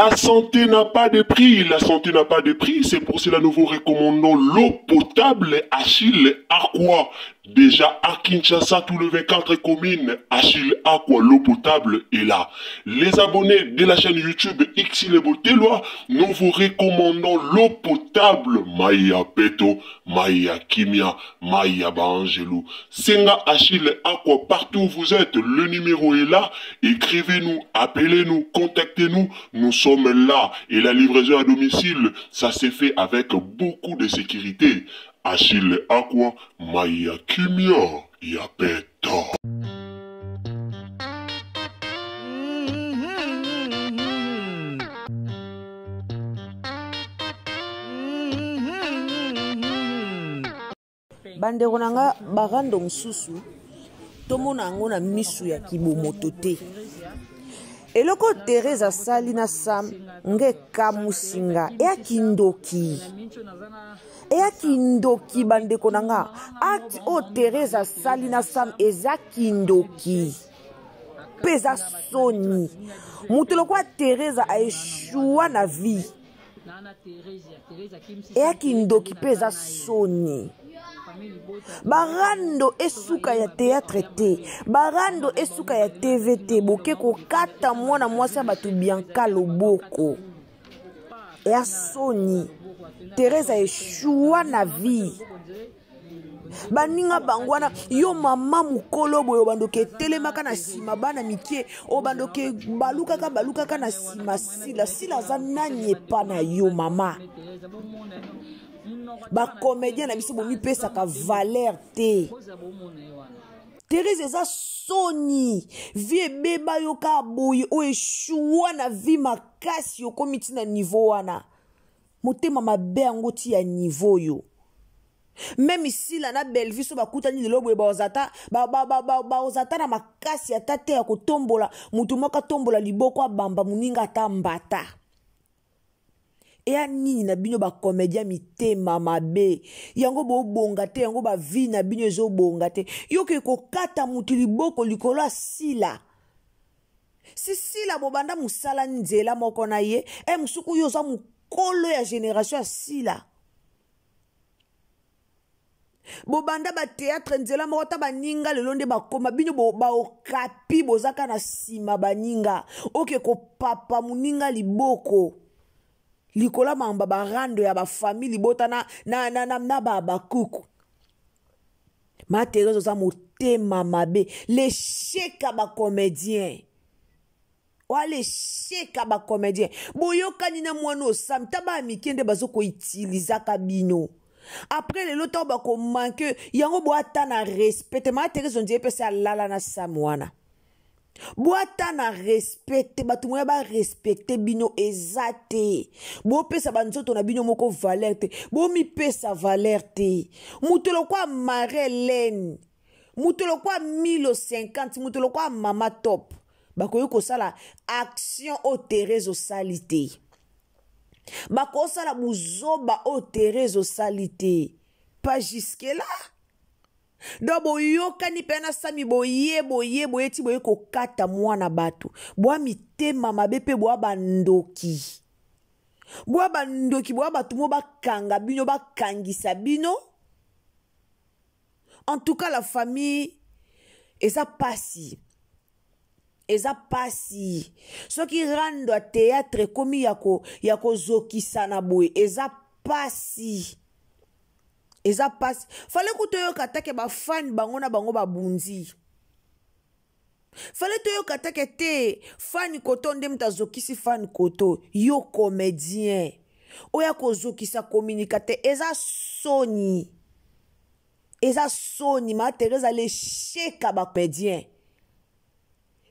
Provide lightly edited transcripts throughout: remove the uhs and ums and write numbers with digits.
La santé n'a pas de prix, la santé n'a pas de prix, c'est pour cela nous vous recommandons l'eau potable Achille Aqua. Déjà à Kinshasa, tous les 24 communes, Achille Aqua, l'eau potable est là. Les abonnés de la chaîne YouTube Xile Botelwa, nous vous recommandons l'eau potable Maya Peto, Maya Kimia, Maya Bangelou. Senga Achille Aqua, partout où vous êtes, le numéro est là. Écrivez-nous, appelez-nous, contactez-nous, nous sommes là. Et la livraison à domicile, ça s'est fait avec beaucoup de sécurité. Achille Aqua, Maya Kimia, Yapeto. Bandeko nanga barando mususu tomona ngo na misu ya kibomoto te. Eloko Teresa sali na Sam nge kamusinga ya kindoki. Eya kindoki bandeko nanga ati o Teresa sali na Sam eza kindoki. Peza soni. Mutelo kwa Teresa aeshua na vie. Eya kindoki peza soni. Barando esuka ya théâtre te, barando esuka ya TV te, boke ko kata mwana mwasi batu Bianca loboko. Ya soni, Teresa eshua na vie. Baninga bangwana, yo mama mukolo boyo bandoke telemaka na sima bana mikie, o bandoke balukaka na sima sila za nanye pa na yo mama. Ba comédien na biso bomi pesa ka valeur te. Teresa eza soni vie beba yo ka boye o eshua na vie makasi yo komiti na niveau wana. Motema mabe yango ti ya niveau yo. Même ici la na Bellevue so bakutani lelo boye baozata baozata na makasi ya tate ya kotombola mutu moko tombola liboko bamba muninga ata mbata. Eya nini na bino ba komedia mitema mabe yango bo bonga te yango ba vi na bino ezo bonga te yoke ko kata mutu liboko likolo asila si sila bobanda musala nzela moko na ye musuku yo za mukolo ya génération asila bobanda ba théâtre nzela moko ta baninga lelo nde bakoma bino ba okapi bozaka na sima baninga oke ko papa muninga liboko likola mamba barando ya ba famille bota na ba kuku. Ma Teresa za motema mabe les cheka ba comédien. Wa les cheka ba comédien. Boyoka ni na mwana Sam taba mikende bazoko utiliser kabino. Après le loto ba ko manque yango bo ata na respect. Ma Teresa on dit pesa lala na Sam wana. Boata na respecte batu moya ba respecte bino ezate bo pesa banzoto na bino moko valeur te bo mi pesa valeur te mutelo kwa Marlène mutelo kwa 1050 mutelo kwa mama top bakoyo ko sala action o Teresa salite bako sala buzoba o Teresa salite pas jusque là. Dobo yoka ni pena sami boye ti boye ko kata mwana batu. Boa mitema mabepe boa bandoki. Boa bandoki boa batu mo bakanga bino bakangisa bino. En tout cas la famille eza pasi. Eza pasi. So ki rando a théâtre komi yako zokisa na boye eza pasi. Eza passe. Fallait que tu yo katake ba fan bango na bango ba bunzi. Fallait que yo katake te fan koto ndem ta zokisi fan koto yo comédien. Oya ko zokisa communicateur eza soni. Eza soni ma Teresa le cheka ba comédien.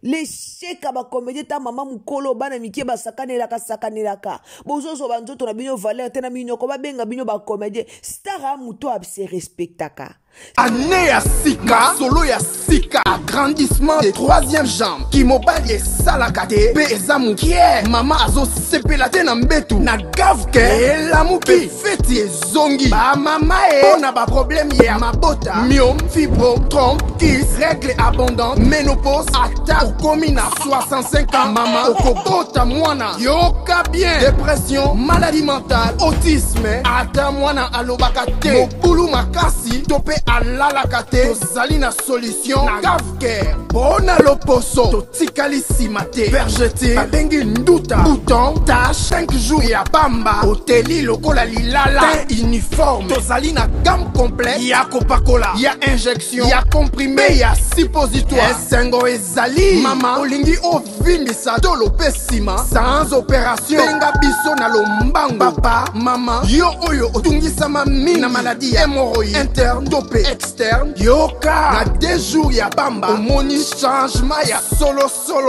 Les cheka ba comédien ta mama mukolo bana mikie ba sakanelaka bozozo banzoto na bino valeur te na bino ko ba benga bino ba comédien star muto ab se respectaka Année ya sika, solo ya sika, agrandissement des troisième jambes. Ki mobali esalaka te, pe eza mukie. Mama azo sepela te na mbetu, na gavke elamu pe feti ezongi. Ba mama pona ba problème ya mabota, myome, fibro, trompe, kiss, règle abondante, ménopause, ata okomi na 65 ans. Mama okobota mwana, yoka bien. Dépression, maladie mentale, autisme, ata mwana alobaka te. Mobulu makasi, tope alalaka te. Tozali na solution na gavke. Bona loposo, totikali sima te. Vergete, babengi nduta, bouton, tache, 5 jours ya pamba. Oteli lokola lilala, teint uniforme. Tozali na gamme complète, ya kopakola, ya injection, ya comprimé, ya suppositoire. Esengo ezali, mama olingi ovimbisa tolo pe sima. Sans opération, benga biso na lombango. Papa, mama, yo oyo otungisama mingi na maladie ya hémorroïde interne, topé externe. Yoka, na 2 jours ya pamba, omoni changement ya solo.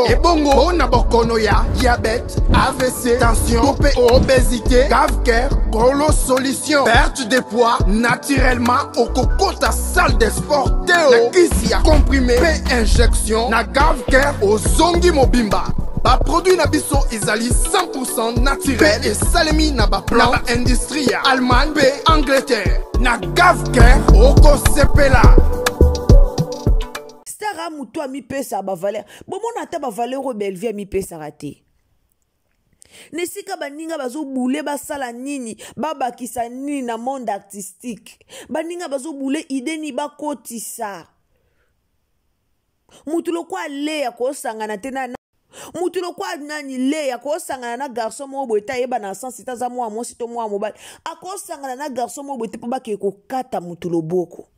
Ebongo, na bokono ya diabète, AVC, tension, topé obésité, cave-cœur, gros solution. Perte de poids, naturellement, au coco ta salle de sport, Théo. Na kisi ya comprimé, pe injection, na cave-cœur, au zongi mobimba. Ba produit na biso ezali 100% naturel et salemi na ba plan na ba industrie ya Allemagne pe Angleterre. Na gavke oko sepela. Stara mutu a mi pesa ba valeur. Bomona ta ba valeur Bellevue a mi pesa raté. Nesika baninga bazo boule basala nini babakisa nini na monde artistique. Baninga bazo boule ide ni bakotisa. Mutu lokwa le ya ko sangana tena mutu lokwa nani le ya ko sangana na garçon mo boita yeba na sens itaza mwa mo sito mwa mobali ako sangana na garçon mo boita pa bake ko kata mutu loboko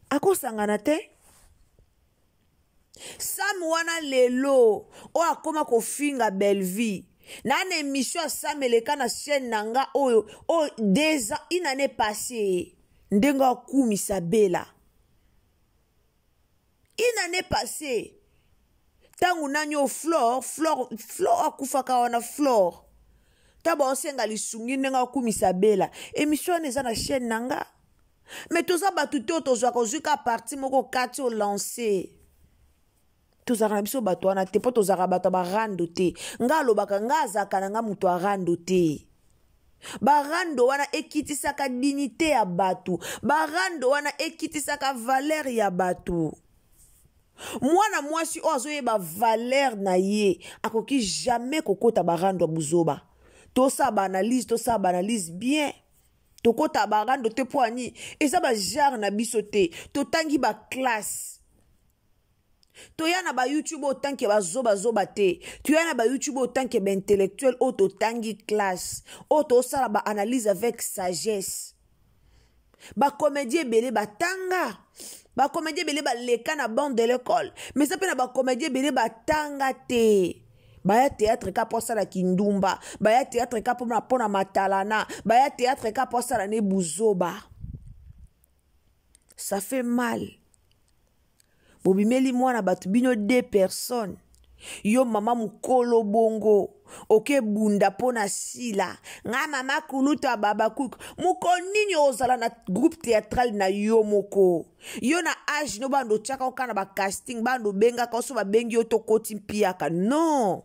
ako sangana te Sam wana lelo o akoma ko finga Bellevue na émission Sam eleka na chaîne nanga oyo o déjà une année passée ndenga kumisa bela une année passée tangu nanyo Flore akufaka wana Flore taba osenga lisungi ndenga kumisa bela émission eza na chaîne nanga mais toza batu te tozwa kozuka parti moko kati o lancer tozaka biso bato wana te po tozaka bato barando te nga alobaka nga azaka na nga mutu arando te barando wana ekitisaka dignité ya batu barando wana ekitisaka valeur ya batu mwana mwasi o azoyeba valeur na ye akoki jamais kokota barando buzoba tosa ba analyse bien tokota barando te poani eza ba genre na biso te totangi ba classe toyana ba YouTube autant que ba zoba te toyana ba YouTube autant que ba intellectuel auto tangi classe auto sala ba analyse avec sagesse ba comédien belé ba tanga ba comédien belé ba leka na bande de l'école mais ça pe na ba comédien belé ba tanga te baya théâtre ka posa la kindumba baya théâtre ka pona matalana baya théâtre ka posa la ne buzoba ça fait mal. Bobimeli mwana batu bino 2 personnes. Yo mama mukolo bongo. Oke bunda pona sila. Nga mama kuluta baba kuk. Muko nini ozala na groupe théâtral na yo moko. Yo na age no bando chaka okana ba casting bando benga koso ba bengi yo to koti mpiaka. Non.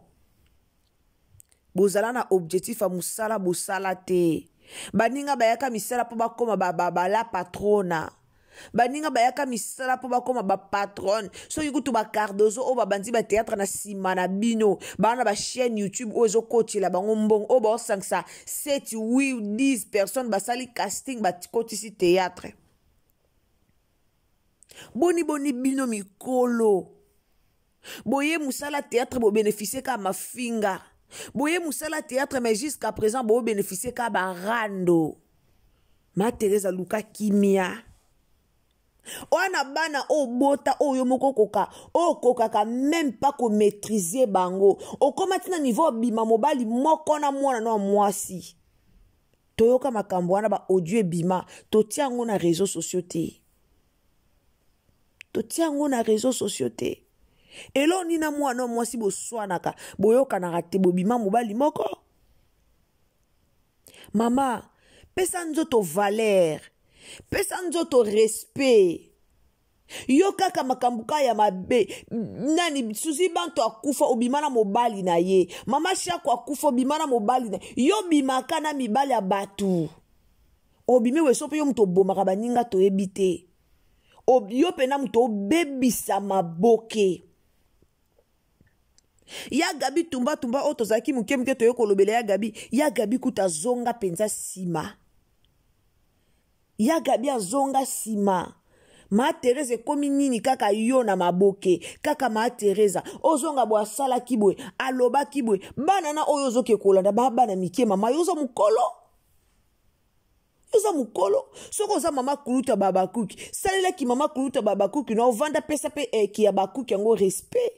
Bozala na objectif a musala bosala te. Baninga bayaka misala po bakoma ba la patrona. Baninga bayaka misala po bakoma ba patron so yikutu ba Cardozo o ba bandi ba théâtre na sima na bino bana ba chaîne YouTube ozo coach la bango mbong o ba sangsa 7 8 10 personnes basali casting ba coach si théâtre boni bino mikolo boye musala théâtre bo bénéficier ka mafinga boye musala théâtre mais jusqu'à présent bo bénéficier ka ba rando ma Teresa Luka Kimia Oana bana o bota o yomoko koka o koka ka même pas ko maîtriser bango o komati na niveau bima mobali moko na mwana no mwasi toyoka makambo wana ba audio bima to tiango na réseaux sociaux te elo ni na mwana mwasi bo swanaka boyoka na rate bo bima mobali moko mama pesa nzoto valeur pesa nzoto respect. Yo kaka makambuka ya mabe nani suzi banto akufa obimana mobali na ye mama shako akufa obimana mobali na yo bimaka na mibali ya batu obime weso pe yo mto bomaka baninga to ebite yo pena mto bebisa maboke ya Gabi tumba oto zaki muke to yo kolobele ya Gabi kuta zonga penza sima ya Gabi azonga sima. Ma Teresa komi nini kaka yo na maboke kaka ma Teresa ozonga bo asala kibwe aloba kibwe bana na oyo zoke kolanda baba na mike mama yoza mukolo soko za mama kuluta baba kuki salela ki mama kuluta baba kuki na ovanda pesa pe ki ya bakuki yango respect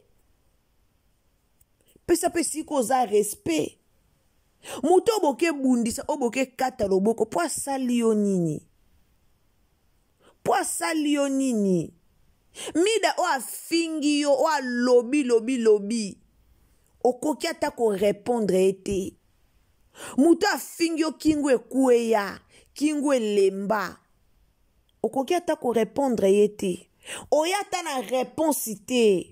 pesa pe siko za respect muto oboke bundisa oboke kata loboko po asali yo nini Poisali nini mida o afingi yo o lobi okoki ata ko répondre ete muto afingi yo kingu ekueya kingu lemba okoki ata ko répondre ete oya ata na réponse te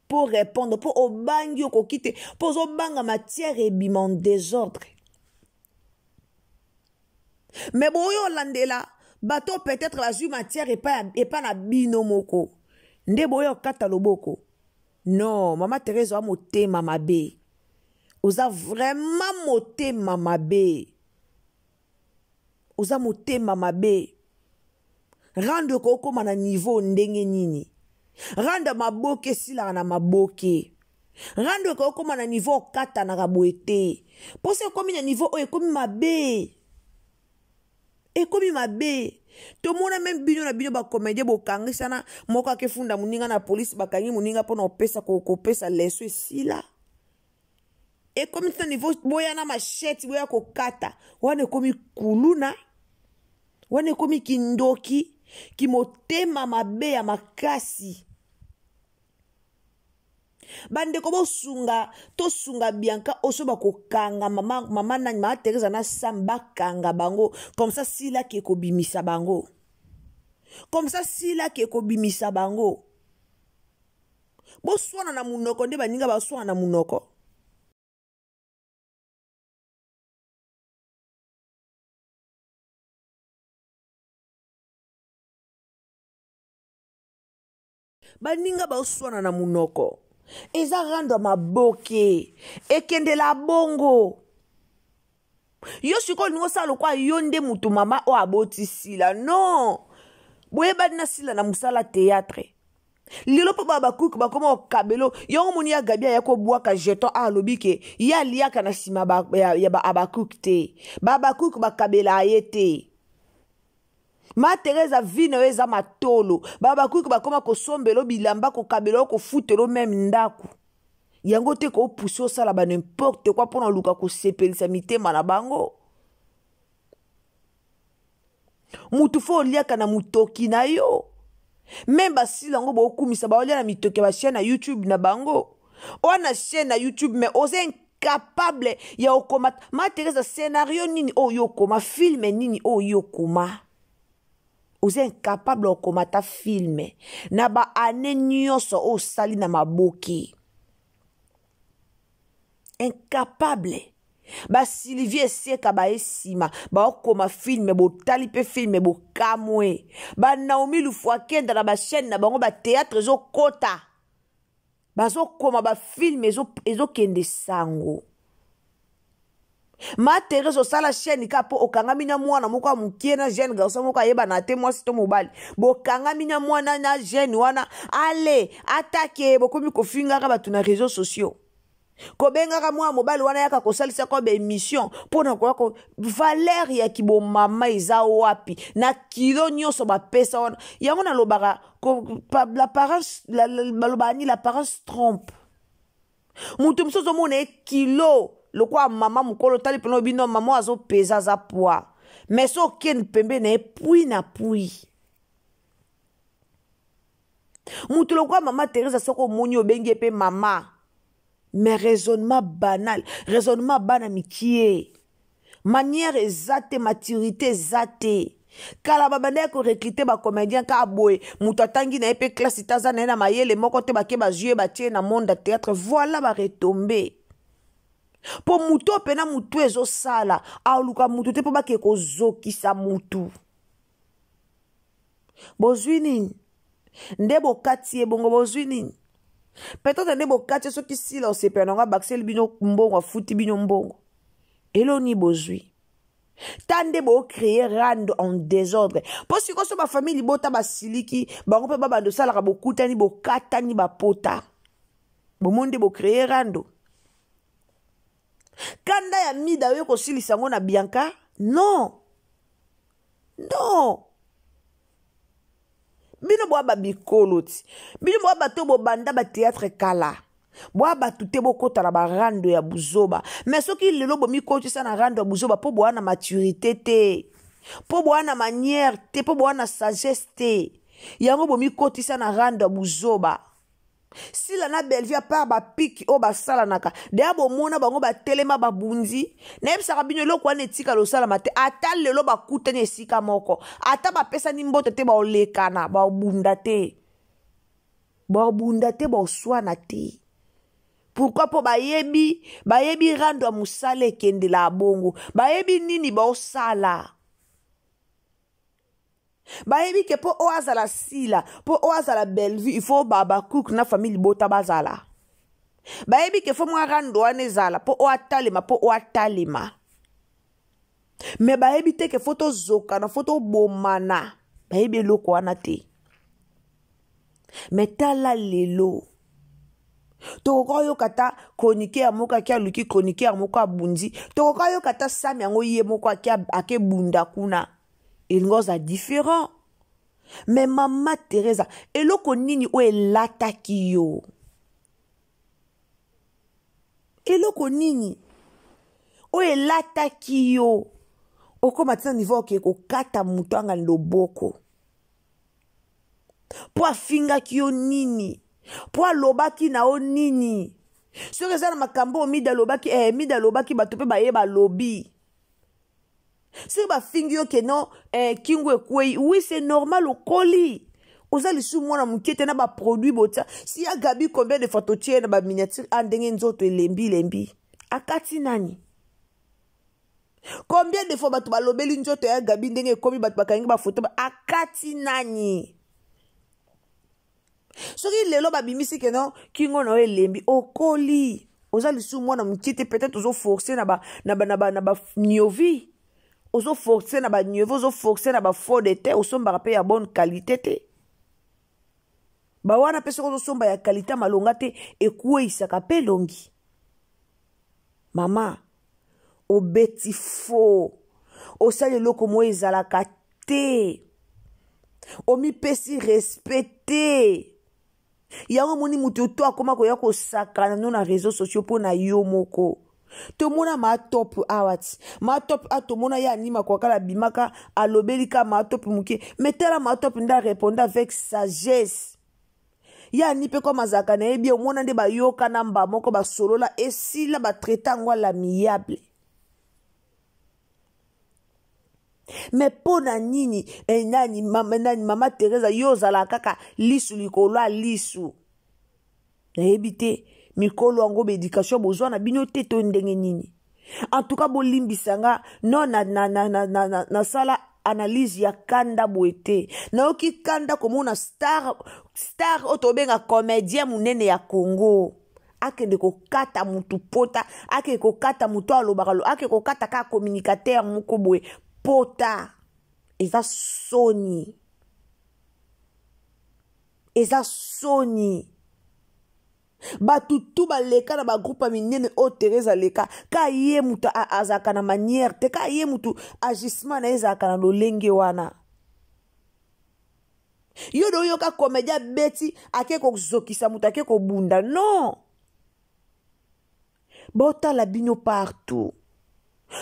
pour répondre pour obangi okoki te pour obanga matière ebima en désordre mais boyo landela bato peut-être la jus matière et pas na bino moko. Nde boyo kata loboko. Non, Mama Teresa a moté mama be. Oza vraiment moté mama be. Oza moté mama be. Rande koko mana niveau ndenge nini. Rande maboke sila na maboke. Rande koko mana niveau kata na kabwete. Pose komi na niveau oye komi mabe. Et comme il m'a bé, tout le monde a même bino na bino ba comédie bo kangi sana moka ke funda muninga na police ba kangi muninga pona opesa ko pesa leso ici là. Et comme ça niveau boya na machette boya ko kata, wane komi kuluna. Wane komi kindoki ki motema mabe ya makasi. Bande kobo sunga to sunga bianca oso bako kanga mama na ma Teresa na samba kanga bango comme ça si la ke ko bimisa bango comme ça si la ke ko bimisa bango bo swana na munoko nde baninga ba swana na munoko baninga ba swana na munoko eza rando maboke ekende la bongo yo siko ningo salo kwa yonde mutu mama o aboti sila non boye badina sila na musala théâtre lilo po baba kuku bakoma okabelo yongo muni ya Gabi ya ko bwaka jeton a lobike ya liaka na sima ya ba abakuku te baba kuku bakabela ayete Ma Teresa vino eza matolo baba kuku bakoma ko sombelo bilamba ko kabelo ko futelo même ndaku yango te ko puso sala ba n'importe quoi pona luka ko sepelisa mitema na bango mutu fo liaka na mutoki na yo même basila ngo bo kumisa ba olia na mitoki ba chaîne na YouTube na bango ona chaîne na YouTube mais ose incapable ya okoma Ma Teresa scénario nini o yokoma film nini o yokoma Ose incapable de komata filme. Na ba ane nyonso o sali na maboki. Incapable. Ba Sylvie Seka ba esima. Ba okoma filme bo talipe filme bo kamwe. Ba Naomi Lufwakenda na ba chaîne na bango ba théâtre zo kota. Ba zo koma ba filme ezo kende sango. Ma Teresa sala chaîne kapo okangami na mwana moko mukie na jeune garçon moko yeba na te mwasi to mobali bo kangami na mwana na jeune wana ale attaque bokomi kofingaka batu na réseaux sociaux ko bengaka mwana mobali wana yaka kosalisa ko be émission pona ko valeur ya kibo mama eza wapi na kilo nyonso ba pesa wana yango na lobaka l'apparence l'apparence trompe mutu msozo mona kilo le quoi maman mukolo tali peno bino maman azo pesa za poids mais so ken pembe na pui na pui mutu le quoi maman Teresa soko moni obenge pe mama mais raisonnement banal raisonnement bana mikie manière ezate maturité ezate kala babanda ko recruter ba comédien ka boye mutu atangi na epe classe taza na mayele moko te bake bazue batie na monde théâtre voilà ba retomber po mutu pena mutu ezo sala aluka mutu te po bake ko zokisa mutu bozwi nini nde bokati ebongo bozwi nini peut-être nde bokati soki sila osepela nanga bakseli bino mbongo afuti bino mbongo eloni bozwi tande bo créer rando en désordre parce que so ba famille bota basiliki bango pe babando sala ka bokutani bokatani bapota bo monde bo créer rando kanda ya mida yo ko silisa ngo na Bianca non bino bo ba bikoloti bino bo ba to bo banda ba théâtre kala boa batute bokota na barando ya buzoba mais soki lelo bomi kotisa na rando ya buzoba po boa na maturité te po boa na manière te po boa na sagesse te yango bomi kotisa na rando ya buzoba sila na Bellevue a part ba piki o basala naka deya bomona bango batelema babundi na yebisaka bino eloko wana etika losalama te ata lelo bakutani esika moko ata bapesani mbote te baolekana baobunda te baoswana te. Pourquoi po bayebi rando a musale kende la bongo bayebi nini baosala bayebi ke po oazala sila po oazala Bellevue il faut baba cook na famille bota bazala bayebi ke fo mwa rando wane zala po oatalema me bayebi te ke foto zoka na foto bomana bayebi eloko wana te me tala lelo toko yo kata konike ya moka kia luki konike ya moka bundi toko yo kata sami yango ye moka kia ake bunda kuna ilngoza différent mais mama Teresa eloko nini o elataki yo eloko nini o elataki yo okoma tina niveau ke kokata mutu anga loboko po afingaki yo nini po alobaki na o nini soki eza na makambo mida alobaki bato mpe bayeba lobi soki bafingi yo ke no kingo ekwei oui c'est normal okoli oza lisu mwana moke te na baproduit botia si ya gabi combien de fois totie na baminiature andenge nzoto elembi akati nani combien de fois bato balobeli nzoto ya gabi ndenge ekomi bato bakangi bafoto akati nani soki lelo babimisi ke no kingo na elembi okoli oza lisu mwana moke te peut-être ozo forcer na ba niovi ozo forcer na ba niovi ozo forcer na ba faux de terre osombaka pe ya bonne qualité te ba wana pe soki ozosomba ya qualité malonga te ekweyisaka pe longi mama obeti faux osali eloko mo ezalaka te omipesi respecte yango moni mutu to akoma koya kosakana no na réseaux sociaux po na yo moko tomona matop awati matop atomona ya anima kwa kala bimaka alobelika matop muke metela matop nda répondre avec sagesse ya nipe kwa mazaka na ebi omona nde bayoka na mba moko basolola esila batraita ngwa l'amiable mais pona nini nani mama Teresa yo zala kaka lisu likolo a lisu nayebi te mikolo yango bédication bozwa na bino te to ndenge nini en tout cas bolimbisanga non na sala analyse ya kanda boete nayoki kanda komona star otobenga comédien munene ya Congo akende kokata mutu pota akende kokata mutu alobaka akende kokata ka communicateur moko boye pota eza soni batutu baleka na bagroupe minene o Teresa leka ka ye mutu azaka na manière te ka ye mutu agissement na ezaka na lolenge wana yo do yo ka komedia beti ake kozokisa mutu ake kobunda non botala bino partout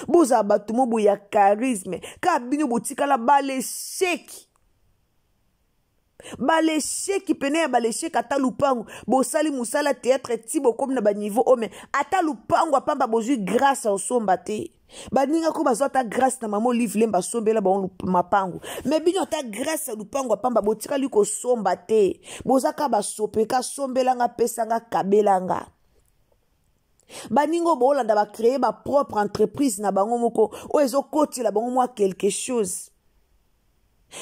boza batu mobo ya charisme ka bino botikala bale sheki balesheki pene ya balesheki ata lupango bosali musala théâtre ti bokomi na baniveau ome ata lupango apamba bozwi grâce osomba te baninga ko bazwa ata grâce na mama Olive Lemba sombela bango mapango me bino ata grâce ya lupango apamba botikali kosomba te bozaka basopeka sombelanga pesanga kabelanga baningo boolanda bacreye bapropre entreprise na bango moko oyo ezokotela bango mwa quelque chose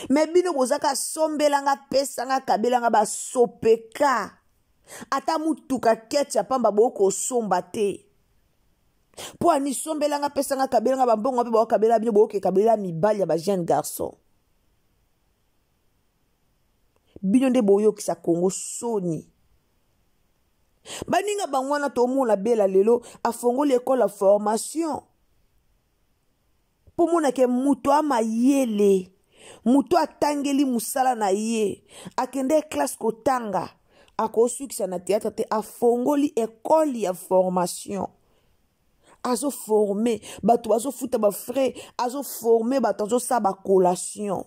me bino bozaka sombelanga pesanga kabelanga basopeka ata mutuka keti apamba bokosomba te po ani sombelanga pesanga kabelanga bambongo mpe bakabela bino boke kabela mibali ya ba jeune garçon bino nde boyokisa Kongo soni baninga bangwana tomona bela lelo afongoli école ya formation po mona ke mutu amayele mutu atangeli musala na ye akende classe kotanga akosukisa na théâtre te afongoli école ya formation azo former bato bazo futa ba frais azo former bato azo sa ba collation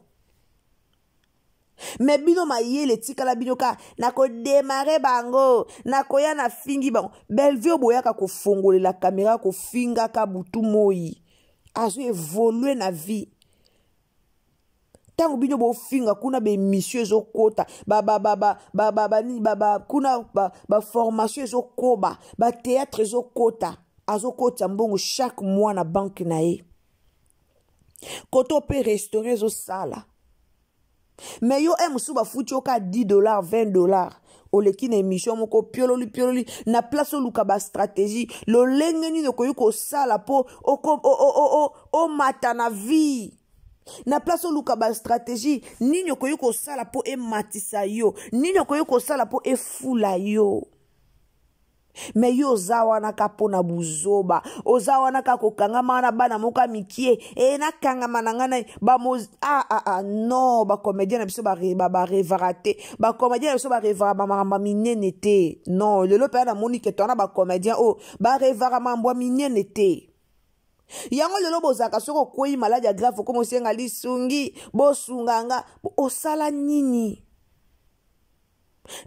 me bino mayele tikala bino ka nako démarrer bango nako ya na fingi bango Bellevue boyaka ko fongolela caméra ko finga ka butu moyi azo évoluer na vie tango bino bo finga kuna be mission zo kota kuna ba formation zo koba ba théâtre zo kota azo kota mbongo chaque mois na banque na ye koto pe restaurer zo sala mais yo musu ba futi oka $10 $20 oleki na émission moko piololi na place oluka ba stratégie lo lenge nini okoyi kosala po o mata na vie na place oluka ba stratégie nini okoyi kosala po ematisa yo nini okoyi kosala po efula yo me yo oza wana ka mpo na buzoba oza wana ka kokangama na bana moka mikie nakangama na ngai non bacomédien na biso barevara te bacomédien na biso barevara bamamba minene te non lelo mpe namoni ke twana bacomédien oyo barevara mambo minene te yango lelo bozalaka soki okwei maladi ya grave okoma osenga lisungi bosunganga osala nini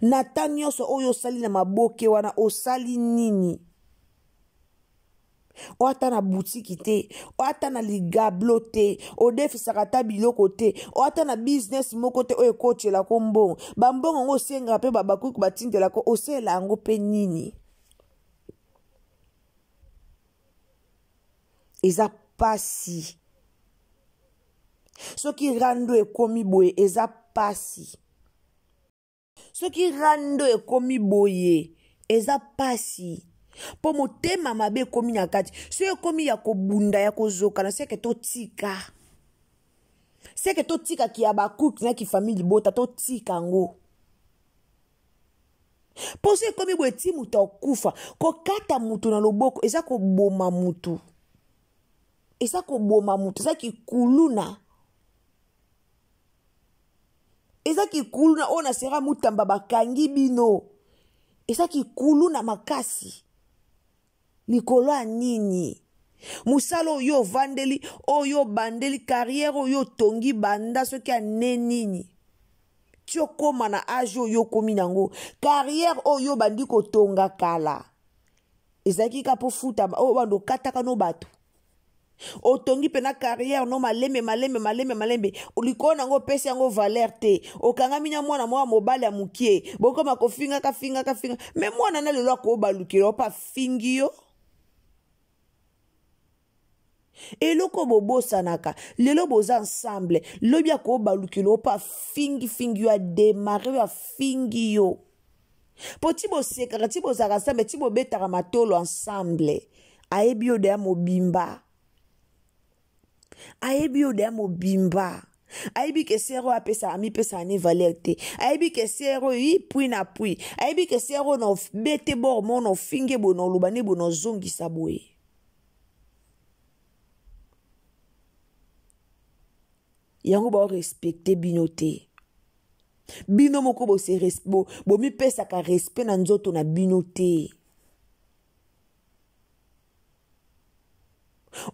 na ta nyonso oyo osali na maboke wana osali nini o ata na butiki te o ata na ligablo te odefisaka ata biloko te o ata na business moko te oyo ekotelako mbongo bambongo yango osengaka mpe babakuki batindelako osela yango mpe nini eza pasi soki rando ekomi boye eza pasi soki rando ekomi boye eza pasi po motema mabe ekomi na kati so ekomi ya kobunda ya kozokana seke totika ki ya bakuki na kifamili bota totika ngo po so ekomi boye ti mutu akufa kokata mutu na loboko eza koboma mutu eza kikuluna eza kikuluna oyo na sera mutamba bakangi bino eza kikuluna makasi likolo ya nini musala oyo ovandeli oyo bandeli carrière oyo tongi banda soki ane nini ti okoma na age oyo okomi nango carrière oyo bandi kotonga kala ezalaki ka po futa oyo bando okataka no bato otongi pena carrière no malembe olikona yango pesi yango valeur te okangami na mwana mwa mobali ya mukie bokoma kofinga me mwana na lelo akobalukela opa fingi yo eloko bobosanaka lelo boza ensemble lobi akobalukela opa fingi yo ademare yo afingi yo po ti bosekaka ti bozaka ensemble ti bobetaka matolo ensemble ayebi yo deya mobimba ayebi ke sero apesa ami pesa ani valeur te ayebi ke sero yi pui na pui ayebi ke sero no bete bormo no finge bo no lubane bo no zongisa boye yango ba respecter bino te bino moko bo se bo mi pesa ka respect na nzoto na bino te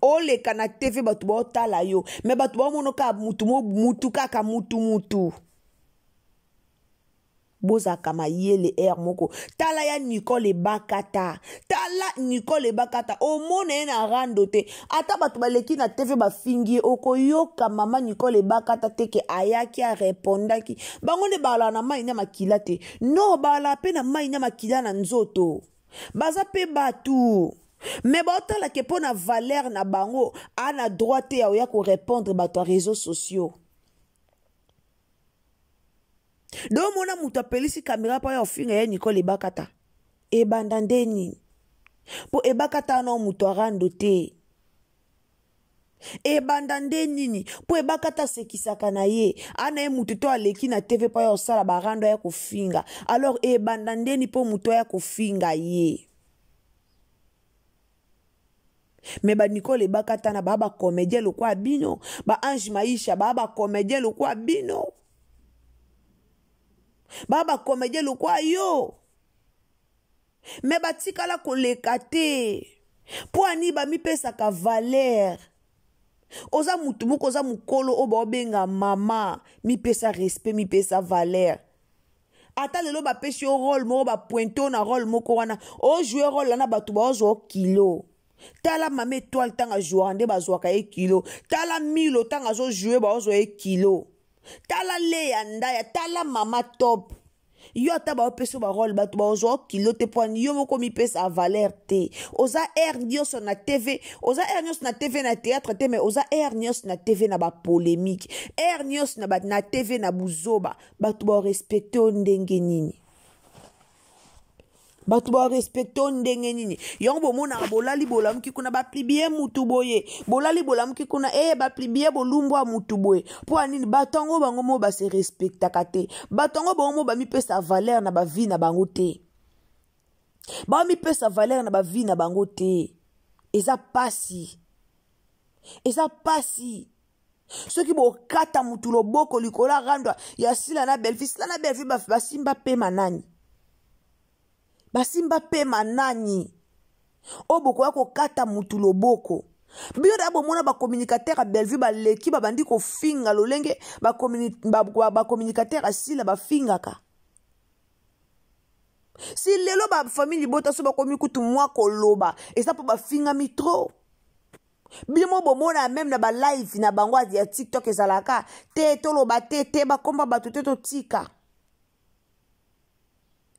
oleka na TV batu baotala yo me batu baomono ka mutu kaka mutu boza kama yele air moko tala ya Nicole Bakata omone na rando te ata bato baleki na TV bafingi okoyoka mama Nicole Bakata teke ayaki a repondaki bango ne bala na mai na makila te no bala pe na mai na makila na nzoto baza pe batu mais baotala ke po na valeur na bango ana droit te ya ko répondre bato a réseaux sociaux. Do mona mutu apelisi kamera pa ya ofinga ya Nicole Bakata ebanda ndeni po ebakata na mutu arando te ebanda ndeni po ebakata sekisaka na ye ana ye mutu to aleki na TV pa ya osala barando ya kofinga alors ebanda ndeni po mutu ya kofinga ye. Mais ba Nicole Bakata na baba comédien lo kwa bino ba Ange Maisha baba comédien lo kwa bino baba comédien lo kwa yo me batikala koleka te po ani ba mipesa ka valeur oza mutu moko oza mukolo o baobenga mama mipesa respect mipesa valeur ata lelo bapesi yo rôle moko bapointe na rôle moko wana o jouer rôle na bato baozwa kilo tala mama étoile tanga joueur nde bazwaka ye kilo tala milo tanga zo jouer baozwa ye kilo tala Leya Ndaya tala mama top yo ata baopesa ba rôle bato baozwa kilo te poani yo moko mipesa valeur te oza air nyonso na TV oza air nyonso na TV na théâtre te mais oza air nyonso na TV na ba polémique air nyonso na TV na buzoba bato ba respecte o ndenge nini bato ba respecte o ndenge nini yongo bomona bolali bolamuki kuna bapli bien mutu boye bolali bolamuki kuna bapli bien bolumbu mutu boye po anini batongo bango mo ba se respectaka te batongo bango mo ba mipesa valeur na ba vie na bango te ba mipesa valeur na ba vie na bango te eza pasi soki bokata mutu loboko likola randwa ya sila na belfi basimba pe manani basimba pe manani oboko ya kokata mutu loboko biyo da bomona ba communicateur a Bellevue baleki babandi ko finga lolenge ba communicateur asila ba fingaka si lelo ba famille bota so ba komi kutu mwa koloba esa po ba finga mitro biyo mo bomona même na ba live na bango ya TikTok ezalaka te toloba te ba komba batu te to tika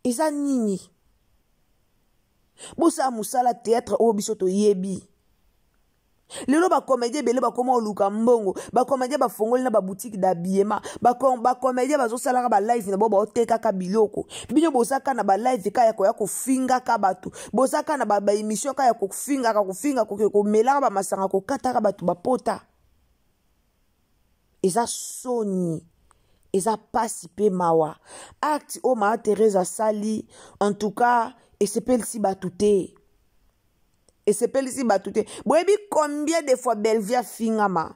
eza nini bosa musala théâtre o bisoto yebi lelo ba comédien bele ba koma oluka mbongo ba comédien ba fongoli na ba boutique d'habillement ba comédien bazo sala ba live na bo ba oteka ka biloko binyo bosaka na ba live ka ya ko finga ka batu bosaka na ba émission ka ya ko finga ko mela ba masanga ko kata ka batu ba pota eza soni eza pasi pe mawa acte o ma Teresa sali en tout cas et c'est pas si batouté. Boebi combien de fois Bellevue fingama?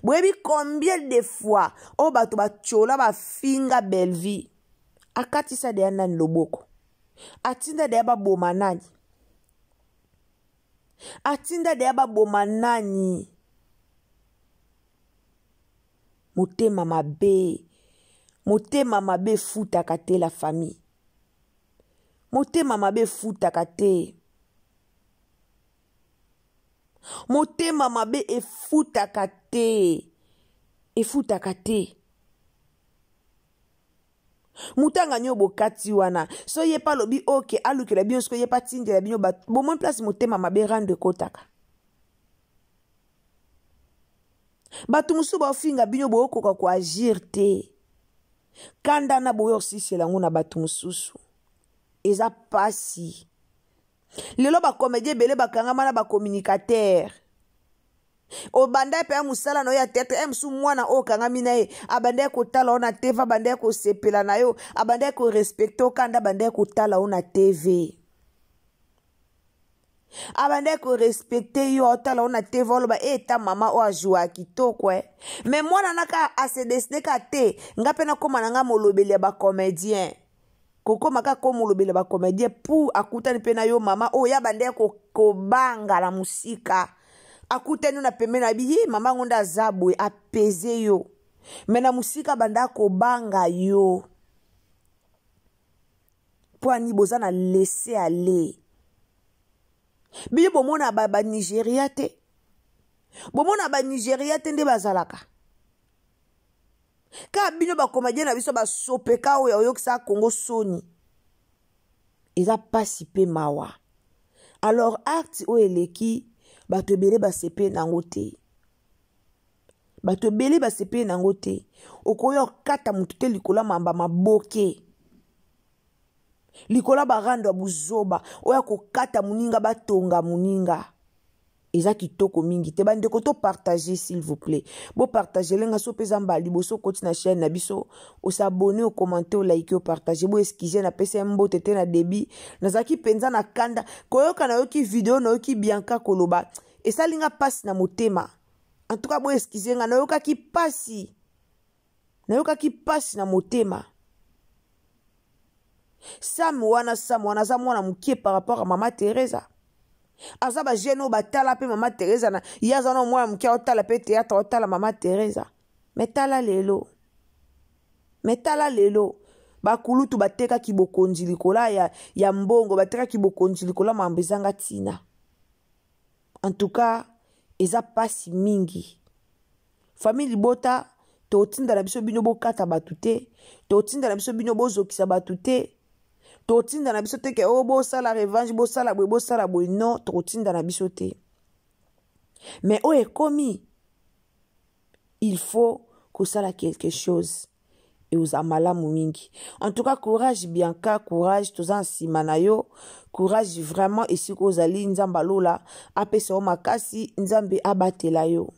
Boebi combien de fois o batu bachola ba finga Bellevue? Akatisa de anan loboko. Atinda de aba bomanani. Motema mabe futa kate la famille. Motema mabe futaka te. Motema mabe efutaka te. Mutanga nyobo kati wana. So ye pa lobi oke aluke la bion sko ye pa tinde la bion bat. Bon mon place motema mabe rande kotaka. Batu musu ba ofinga binyo bo okoka ko agir te. Kanda na boyo sisi langu na batu mususu. Eza pasi. Lelo ba comédien bele ba kangama na ba communicateur. O banda pe musala no ya tete emsu mwana o kangami na ye abanda ko tala ona TV abanda ko sepela na yo abanda ko respecto kanda abanda ko tala ona TV. Abanda ko respecte yo tala ona TV oloba eta mama o ajua kitoko mais mwana naka ase desne ka te ngape na koma na nga molobeli ba comédien. Koko maka komo lobele ba comédien pour akutani pe na yo mama o ya bande ko banga la musika akutani na peme na biye mama ngonda zabwe apeze yo mena musika banda ko banga yo poani boza na laisser aller. Bino bomona ba Nigeria te. Bomona ba Nigeria te nde bazalaka. Ka bino ba komadien na biso ba sopeka oyo oyokisa Congo soni. Eza pasi pe mawa. Alors acte o eleki bato ebele ba sepe nango te. Bato ebele ba sepe nango te. Okoyo kata mutu te likola mamba maboke. Likola barando buzoba. Oya kokata muninga batonga muninga. Eza kitoko mingi te bande ko to partager s'il vous plaît. Bo partager lenga so peza mbali boso koti na chaîne na biso, o s'abonner, o commenter, o liker, o partager, bo eskizer na pesa mbote te na débit. Nazaki penza na kanda koyoka na yoki vidéo na yoki Bianca koloba. Esa linga passe na motema. En tout cas bo eskizer nga na yoka ki pasi. Na yoka ki pasi na motema. Sam wana za mwana mukie par rapport à Mama Teresa. Azaba jeno batala pe Mama Teresa na yaza no mwana mukie otala pe théâtre otala Mama Teresa. Metala lelo. Bakulutu bateka kibokonzi likola ya mbongo bateka kibokonzi likola mambezanga tina. En tout cas, eza pasi mingi. Famille bota totinda na biso bino bokata batute, totinda na biso bino bozokisa batute. Totinda na biso te ke bo sala revanche bo sala boy non totinda na biso te. Mais o ekomi il faut que sala quelque chose et aux amalamu mingi. En tout cas courage Bianca, courage tozan simanayo, courage vraiment et si kozali nzamba lola apesa o makasi nzambe abatela yo.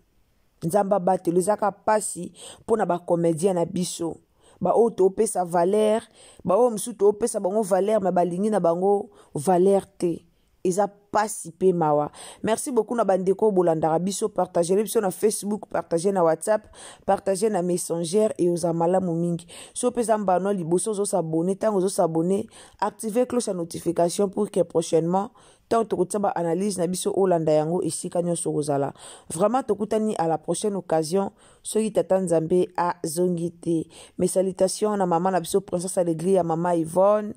Nzamba batelo zaka pasi pona ba comédien na biso. Ba o to pesa valeur, ba o msu to pesa bango valeur, ma balingi na bango valeur te. Eza pasi pe mawa. Merci beaucoup na bandeko bolandara biso, partagez biso na Facebook, partagez na WhatsApp, partagez na Messenger et aux amalamu mingi. So pesa mbano liboso zo s'abonner, tango zo s'abonner, activez cloche à notification pour que prochainement tant tokutaba analyse na biso olanda yango ici kanyo sorozala. Vraiment tokutani à la prochaine occasion. Soki tata Nzambe a zongite. Mes salutations na maman na biso princesse Allegria, maman Yvonne,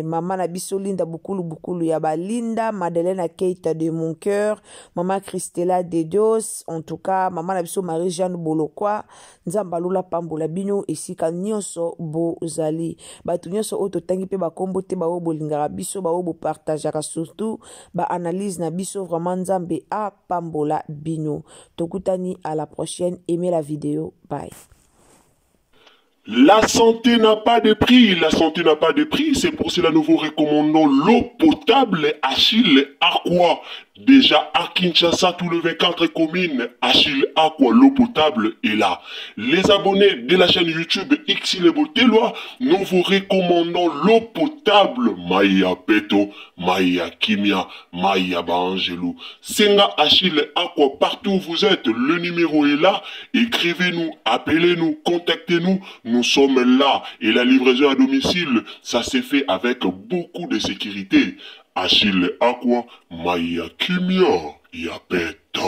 maman na biso Linda Bukulu ya Balinda, Madeleine a Keita de mon cœur, maman Christella de Dios, en tout cas maman na biso Marie-Jeanne Bolokwa, Nzamba lula pambola bino esika nyonso bozali. Batu nyonso oto tangi pe ba kombo te ba obolingara biso ba obo partageaka surtout ba analyse na biso vraiment Nzambe a pambola bino. Tokutani à la prochaine. Aimez la vidéo. Bye. La santé n'a pas de prix, la santé n'a pas de prix, c'est pour cela nous vous recommandons l'eau potable Achille Aqua. Déjà à Kinshasa, tout le 24 communes, Achille Aqua, l'eau potable est là. Les abonnés de la chaîne YouTube X les Botelois, nous vous recommandons l'eau potable Maya Peto, Maya Kimia, Maya Bangelou. Senga Achille Aqua, partout où vous êtes, le numéro est là. Écrivez-nous, appelez-nous, contactez-nous. Nous sommes là et la livraison à domicile, ça s'est fait avec beaucoup de sécurité. Achille Aqua, Maya Kimia, Yapeto.